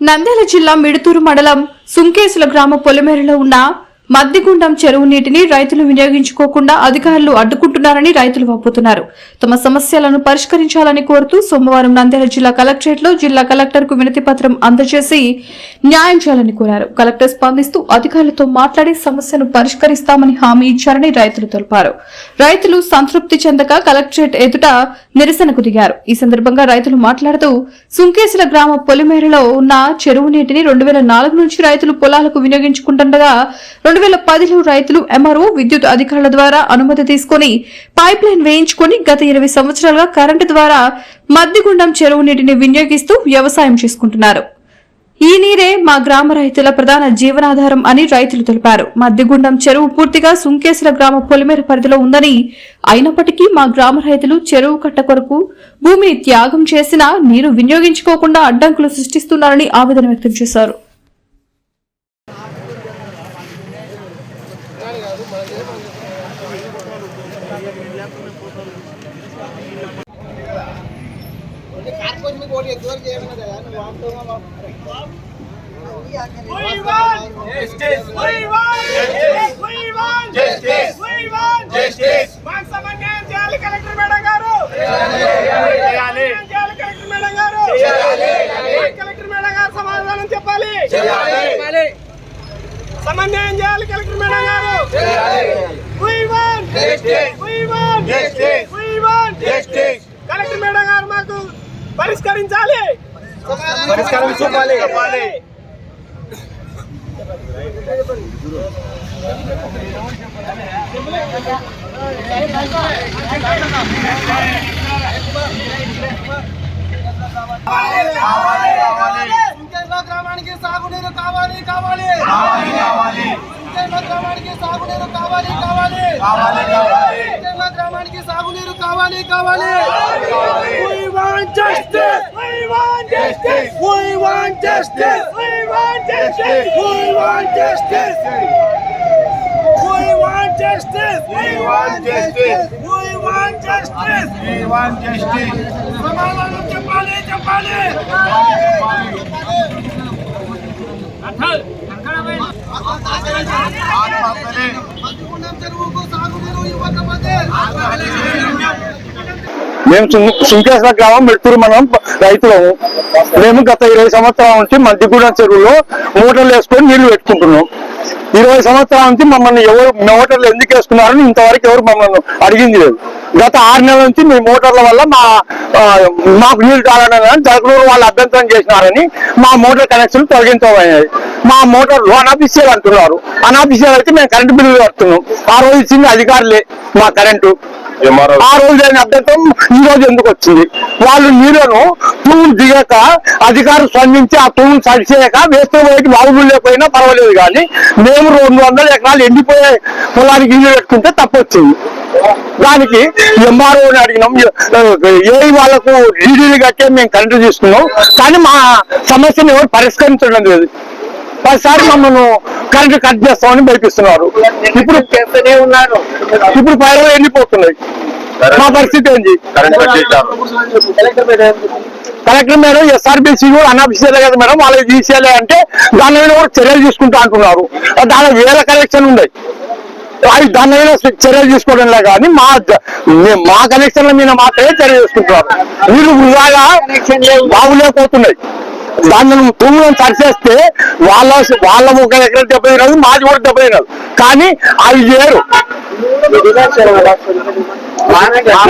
నంద్యాల జిల్లా మిడుతూరు మండలం సుంకేసుల గ్రామ పొలిమేరలో ఉన్న మద్దిగుండం చెరువు నీటిని రైతులు వినియోగించుకోకుండా అధికారులు అడ్డుకుంటున్నారని రైతులు వాపోతున్నారు. తమ సమస్యలను పరిష్కరించాలని కోరుతూ సోమవారం నంద్యాల జిల్లా కలెక్టరేట్లో జిల్లా కలెక్టర్ కు వినతి పత్రం అందజేసి న్యాయం చేయాలని కోరారు. కలెక్టర్ స్పందిస్తూ అధికారులతో మాట్లాడి సమస్యను పరిష్కరిస్తామని హామీ ఇచ్చారని రైతులు తెలిపారు. రైతులు సంతృప్తి చెందక కలెక్టరేట్ ఎదుట నిరసనకు దిగారు. ఈ సందర్భంగా రైతులు మాట్లాడుతూ సుంకేసుల గ్రామ పొలిమేరలో ఉన్న చెరువు నీటిని 2004 నుంచి రైతులు పొలాలకు వినియోగించుకుంటుండగా 2010లో రైతులు ఎంఆర్ఓ విద్యుత్ అధికారుల ద్వారా అనుమతి తీసుకుని పైప్ లైన్ వేయించుకుని గత 20 సంవత్సరాలుగా కరెంటు ద్వారా మద్దిగుండం చెరువు నీటిని వినియోగిస్తూ వ్యవసాయం చేసుకుంటున్నారు. ఈ నీరే మా గ్రామ రైతుల ప్రధాన జీవనాధారం అని రైతులు తెలిపారు. మద్దిగుండం చెరువు పూర్తిగా సుంకేసుల గ్రామ పొలిమేర పరిధిలో ఉందని, అయినప్పటికీ మా గ్రామ రైతులు చెరువు కట్ట కొరకు భూమి త్యాగం చేసినా నీరు వినియోగించుకోకుండా అడ్డంకులు సృష్టిస్తున్నారని ఆవేదన వ్యక్తం చేశారు. సమాధానం చెప్పాలి. సమన్వయం చేయాలి కలెక్టర్ మేడం గారు. కలెక్టర్ మేడం గారు మాకు పరిష్కరించాలి, పరిష్కారం చూపాలి. గ్రామానికి సాగునీరు కావాలి కావాలి గ్రామానికి సాగునీరు కావాలి కావాలి గ్రామానికి సాగునీరు కావాలి కావాలి. We want justice. We want justice. We want justice. We want justice. We want justice. We want justice. We want justice. We want justice. We want justice. సమాధానం చెప్పాలి చెప్పాలి. మేము సుంకేశ్వర గ్రామం మిడుతూరు మండలం రైతులము. మేము గత 20 సంవత్సరాల నుంచి మద్దిగూడెం చెరువులో మోటార్లు వేసుకొని నీళ్లు పెట్టుకుంటున్నాం. 20 సంవత్సరాల నుంచి మమ్మల్ని ఎవరు మోటార్లు ఎందుకు వేసుకున్నారని ఇంతవరకు ఎవరు మమ్మల్ని అడిగింది లేదు. గత 6 నెలల నుంచి మీ మోటార్ల వల్ల మాకు నీళ్లు తాగడానికి జగనూరు వాళ్ళు అభ్యంతరం చేసినారని మా మోటార్ కనెక్షన్ తొలగించబోయాయి. మా మోటార్లు అనాఫీషియల్ అంటున్నారు. అనాఫీషియల్ అయితే మేము కరెంటు బిల్లు కడుతున్నాం. ఆ రోజు ఇచ్చింది అధికారులే మా కరెంటు. ఆ రోజు లేని అభ్యంతరం ఈ రోజు ఎందుకు వచ్చింది? వాళ్ళు నీళ్లను తూములు దిగాక అధికారులు స్పందించి ఆ తూములు సరిచేయక వేస్తే పోయి బాగుబులు లేకపోయినా పర్వాలేదు, కానీ మేము 200 ఎకరాలు ఎండిపోయే పొలానికి నీళ్లు పెట్టుకుంటే తప్పు వచ్చింది. దానికి ఎంఆర్ఓని అడిగినాం, ఏ వాళ్ళకు డీడీలు కట్టే మేము కరెంటు తీసుకున్నాం, కానీ మా సమస్యను ఎవరు పరిష్కరించడం లేదు. 10 సార్లు మమ్మల్ని కరెంటు కట్ చేస్తామని భయపిస్తున్నారు. ఇప్పుడు పైరు ఎండిపోతున్నాయి. మా పరిస్థితి ఏంటి? కలెక్టర్ మేడం ఎస్ఆర్బిసి కూడా అనాఫీషియల్ కదా మేడం, వాళ్ళకి తీసేయాలి అంటే దాని మీద కూడా చర్యలు తీసుకుంటా అంటున్నారు. దాని వేల కలెక్షన్ ఉన్నాయి, అవి దాని మీద చర్యలు తీసుకోవడంలే కానీ మా కనెక్షన్ల మీద మాత్రమే చర్య తీసుకుంటున్నారు. వీళ్ళు వృధాగా బాగులేకపోతున్నాయి. దాన్ని తూములను సరిచేస్తే వాళ్ళ 1 ఎకరం దెబ్బతినదు, మాది కూడా దెబ్బతినదు, కానీ అవి చేయరు.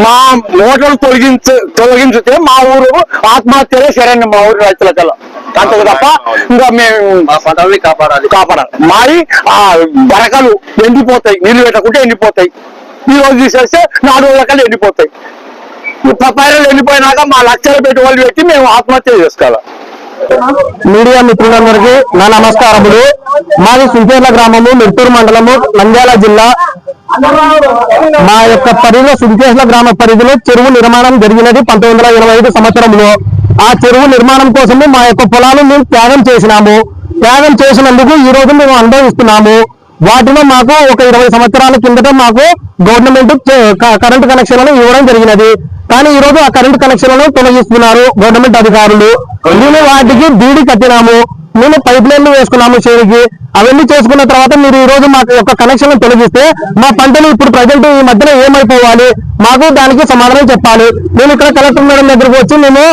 మా మోటార్లు తొలగించితే మా ఊరు ఆత్మహత్యలే శరణ్యం, మా ఊరు రైతుల కల్లా. అంతకు తప్ప ఇంకా మేము కాపాడాలి. మాది బరకలు ఎండిపోతాయి, నీళ్లు పెట్టకుంటే ఎండిపోతాయి. ఈ రోజు తీసేస్తే 4 రోజుల కల్లా ఎండిపోతాయి. పైరలు ఎండిపోయినాక మా లక్షల పెట్టుబడులు పెట్టి మేము ఆత్మహత్య చేసుకోవాలి. మీడియా మిత్రులందరికీ నా నమస్కారములు. మాది సుంకేర్ల గ్రామము, మిడుతూరు మండలము, నంద్యాల జిల్లా. మా యొక్క పరిధిలో సుంకేర్ల గ్రామ పరిధిలో చెరువు నిర్మాణం జరిగినది 1925 సంవత్సరంలో. ఆ చెరువు నిర్మాణం కోసము మా యొక్క పొలాలు మేము త్యాగం చేసినాము. త్యాగం చేసినందుకు ఈ రోజు మేము అనుభవిస్తున్నాము. వాటిలో మాకు ఒక 20 సంవత్సరాల కిందట మాకు గవర్నమెంట్ కరెంటు కనెక్షన్లను ఇవ్వడం జరిగినది. కానీ ఈ రోజు ఆ కరెంట్ కనెక్షన్లను తొలగిస్తున్నారు గవర్నమెంట్ అధికారులు. మేము వాటికి బీడీ కట్టినాము, మేము పైప్ లైన్లు వేసుకున్నాము చేరికి. అవన్నీ చేసుకున్న తర్వాత మీరు ఈ రోజు మాకు యొక్క కనెక్షన్ తొలగిస్తే మా పంటలు ఇప్పుడు ప్రజెంట్ ఈ మధ్యన ఏమైపోవాలి, మాకు దానికి సమాధానం చెప్పాలి. మేము ఇక్కడ కలెక్టర్ మేడం దగ్గరకు వచ్చి మేము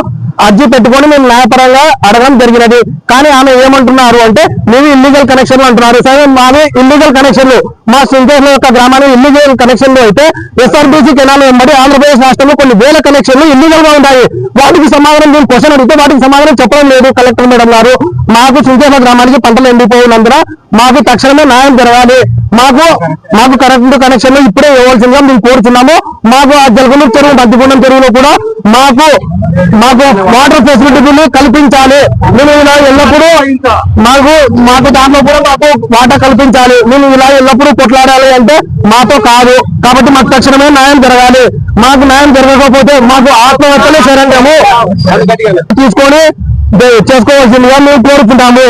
అర్జీ పెట్టుకొని మేము న్యాయపరంగా అడగడం జరిగినది. కానీ ఆమె ఏమంటున్నారు అంటే మేము ఇల్లీగల్ కనెక్షన్లు అంటున్నారు. సరే, మావి ఇల్లీగల్ కనెక్షన్లు మా సుంకేశ్ల యొక్క గ్రామానికి ఇల్లీగల్ కనెక్షన్లు అయితే ఎస్ఆర్బీసీ కెనాల్ వెంబడి ఆంధ్రప్రదేశ్ రాష్ట్రంలో కొన్ని వేల కనెక్షన్లు ఇల్లీగల్ గా ఉన్నాయి. వాటికి సమాధానం మేము క్వశ్చన్ అడిగితే వాటికి సమాధానం చెప్పడం లేదు కలెక్టర్ మేడం గారు. మాకు సుంకేశ్ల గ్రామానికి పంటలు ఎండిపోయినందున మాకు తక్షణమే న్యాయం జరగాలి. మాకు కరెంటు కనెక్షన్లు ఇప్పుడే ఇవ్వాల్సిందిగా మేము కోరుతున్నాము. మాకు ఆ జలగలూరు చెరువు మధ్యగుండం చెరువులో కూడా మాకు వాటర్ ఫెసిలిటీలు కల్పించాలి. మేము ఇలా ఎల్లప్పుడూ మాకు దాంట్లో కూడా మాకు వాటర్ కల్పించాలి. మేము ఇలా ఎల్లప్పుడూ కొట్లాడాలి అంటే మాతో కాదు. కాబట్టి మాకు తక్షణమే న్యాయం జరగాలి. మాకు న్యాయం జరగకపోతే మాకు ఆత్మహత్యలే శరణ్యము తీసుకొని చేసుకోవాల్సిందిగా మేము కోరుకుంటాము.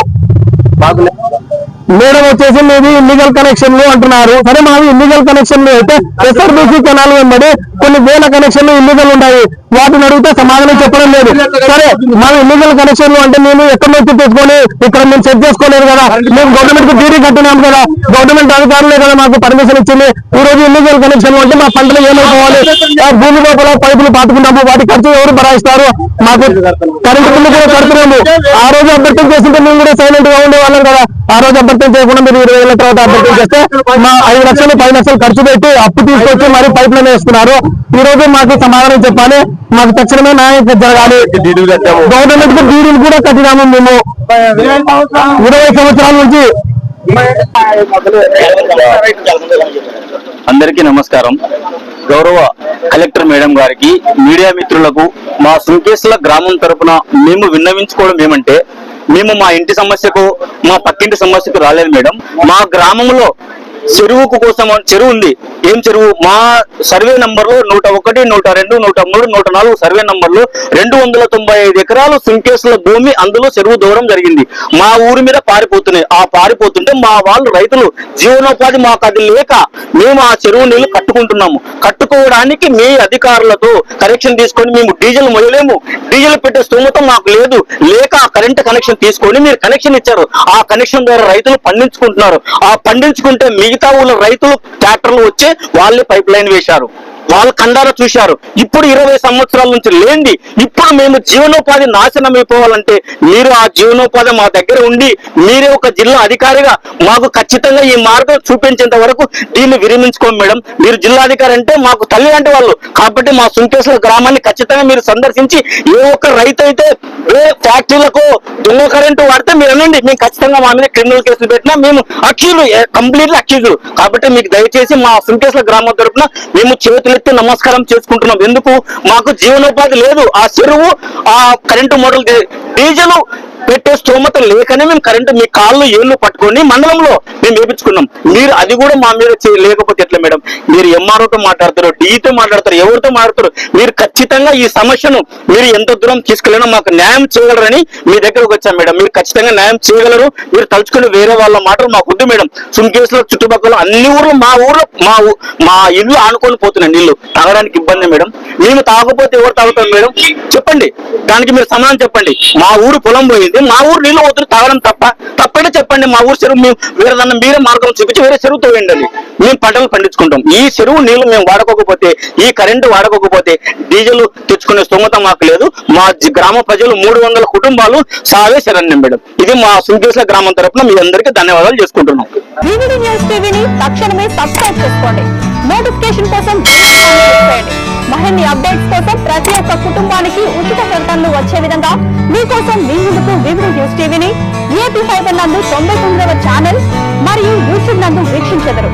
మేడం వచ్చేసి మీది ఇల్లీగల్ కనెక్షన్లు అంటున్నారు. సరే, మావి ఇల్లీగల్ కనెక్షన్లు అయితే ఎస్ఆర్బీసీ కెనాల్ వెంబడి కొన్ని వేల కనెక్షన్లు ఇల్లీగల్ ఉన్నాయి. వాటిని అడిగితే సమాధానం చెప్పడం లేదు. సరే, మావి ఇల్లీగల్ కనెక్షన్లు అంటే మేము ఎక్కడి నుంచి తెచ్చుకొని ఇక్కడ మేము సెట్ చేసుకోలేదు కదా. మేము గవర్నమెంట్ కు బీడీ కట్టినాం కదా, గవర్నమెంట్ అధికారులే కదా మాకు పర్మిషన్ ఇచ్చింది. ఈ రోజు ఇల్లీగల్ కనెక్షన్లు అంటే మా పంటలు ఏమైపోవాలి? భూమి లోపల పైపులు పాతుకున్నాము, వాటి ఖర్చు ఎవరు భరాయిస్తారు? మాకు కరెంటు బిల్లు కూడా కడుతున్నాము. ఆ రోజు అభ్యర్థన చేస్తుంటే మేము కూడా సైలెంట్ గా ఉండేవాళ్ళం కదా. ఆ రోజు అభ్యర్థన చేయకుండా మీరు 20,000 తర్వాత అభ్యర్థన చేస్తే మా 5 లక్షలు 10 లక్షలు ఖర్చు పెట్టి అప్పు తీసుకొచ్చి మరి పైప్ లైన్ వేస్తున్నారు. ఈ రోజు మాకు సమాధానం చెప్పాలి. మాకు తక్షణమే న్యాయం జరగాలి. గవర్నమెంట్ కు బీడీలు కూడా కట్టినాము మేము 20 సంవత్సరాల నుంచి. అందరికీ నమస్కారం. గౌరవ కలెక్టర్ మేడం గారికి, మీడియా మిత్రులకు మా సుంకేశ్ల గ్రామం తరపున మేము విన్నవించుకోవడం ఏమంటే, మేము మా ఇంటి సమస్యకు, మా పక్కింటి సమస్యకు రాలేదు మేడం. మా గ్రామంలో చెరువుకు కోసం చెరువు ఉంది. ఏం చెరువు? మా సర్వే నంబర్లో 101, 102, 103, 104 సర్వే నంబర్లో 295 ఎకరాలు సుంకేశ్ల భూమి, అందులో చెరువు దూరం జరిగింది. మా ఊరి మీద పారిపోతున్నాయి. ఆ పారిపోతుంటే మా వాళ్ళు రైతులు జీవనోపాధి మాకు అది లేక మేము ఆ చెరువు నీళ్లు కట్టుకుంటున్నాము. కట్టుకోవడానికి మీ అధికారులతో కనెక్షన్ తీసుకొని మేము డీజిల్ మొయ్యలేము, డీజిల్ పెట్టే స్తోమత మాకు లేదు. లేక ఆ కరెంట్ కనెక్షన్ తీసుకొని మీరు కనెక్షన్ ఇచ్చారు. ఆ కనెక్షన్ ద్వారా రైతులు పండించుకుంటున్నారు. ఆ పండించుకుంటే మిగతా ఊళ్ళో రైతులు ట్రాక్టర్లు వచ్చి వాళ్ళే పైప్ లైన్ వేశారు. వాళ్ళు కండారా చూశారు. ఇప్పుడు 20 సంవత్సరాల నుంచి లేండి. ఇప్పుడు మేము జీవనోపాధి నాశనం అయిపోవాలంటే మీరు ఆ జీవనోపాధి మా దగ్గర ఉండి మీరే ఒక జిల్లా అధికారిగా మాకు ఖచ్చితంగా ఈ మార్గం చూపించేంత వరకు దీన్ని విరమించుకోండి మేడం. మీరు జిల్లా అధికారి అంటే మాకు తల్లి లాంటి వాళ్ళు. కాబట్టి మా సుంకేశ్వర గ్రామాన్ని ఖచ్చితంగా మీరు సందర్శించి ఏ ఒక్క రైతు అయితే ఏ ఫ్యాక్టరీలకు దొంగ కరెంటు వాడితే మీరు అనండి. మేము ఖచ్చితంగా మా మీద క్రిమినల్ కేసులు పెట్టినా మేము అక్యూజులు, కంప్లీట్లీ అక్యూజులు. కాబట్టి మీకు దయచేసి మా సుంకేశ్వర గ్రామం తరపున మేము చేతులెత్తి నమస్కారం చేసుకుంటున్నాం. ఎందుకు? మాకు జీవనోపాధి లేదు. ఆ చెరువు, ఆ కరెంటు మోడల్, డీజిల్ పెట్టే స్తోమత లేకనే మేము కరెంటు మీ కాళ్ళు ఏళ్ళు పట్టుకొని మండలంలో మేము వేపించుకున్నాం. మీరు అది కూడా మా మీద లేకపోతే ఎట్లా మేడం? మీరు ఎంఆర్ఓతో మాట్లాడతారు, డీతో మాట్లాడతారు, ఎవరితో మాట్లాడతారు? మీరు ఖచ్చితంగా ఈ సమస్యను మీరు ఎంత దూరం తీసుకెళ్ళినా మాకు న్యాయం చేయగలరని మీ దగ్గరకు వచ్చాం మేడం. మీరు ఖచ్చితంగా న్యాయం చేయగలరు. మీరు తలుచుకుని వేరే వాళ్ళ మాటలు మాకు వద్దు మేడం. సుంకేశ్లో చుట్టుపక్కల అన్ని ఊర్లు మా ఇల్లు ఆనుకొని పోతున్నాయి నీళ్లు. తాగడానికి ఇబ్బంది మేడం. మేము తాగకపోతే ఎవరు తాగుతారు మేడం? చెప్పండి, దానికి మీరు సమాధానం చెప్పండి. మా ఊరు పొలం పోయింది, మా ఊరు నీళ్ళు పోతుంది, తాగడం తప్పైనా చెప్పండి. మా ఊరు చెరువు మేము వేరే దాన్ని మీరే మార్గం చూపించి వేరే చెరువుతో వేయండి. మేము పంటలు పండించుకుంటాం. ఈ చెరువు నీళ్లు మేము వాడుకోకపోతే, ఈ కరెంటు వాడుకోకపోతే డీజిల్ తెచ్చుకునే స్తోమత మాకు లేదు. మా గ్రామ ప్రజలు 300 కుటుంబాలు సావే శరణ్యం మేడం. ఇది మా సుంకేశ్వర గ్రామం తరపున మీ అందరికీ ధన్యవాదాలు చేసుకుంటున్నాం. వివిడి న్యూస్ టీవీని తక్షణమే సబ్స్క్రైబ్ చేసుకోండి. నోటిఫికేషన్ కోసం చేయండి. మరిన్ని అప్డేట్స్ కోసం ప్రతి ఒక్క కుటుంబానికి ఉచిత ప్రకటనలు వచ్చే విధంగా మీకోసం మీ ముందుకు వివిడి న్యూస్ టీవీని ఏపీ ఫైబర్ నందు 99వ ఛానల్ మరియు యూట్యూబ్ నందు వీక్షించెదరు.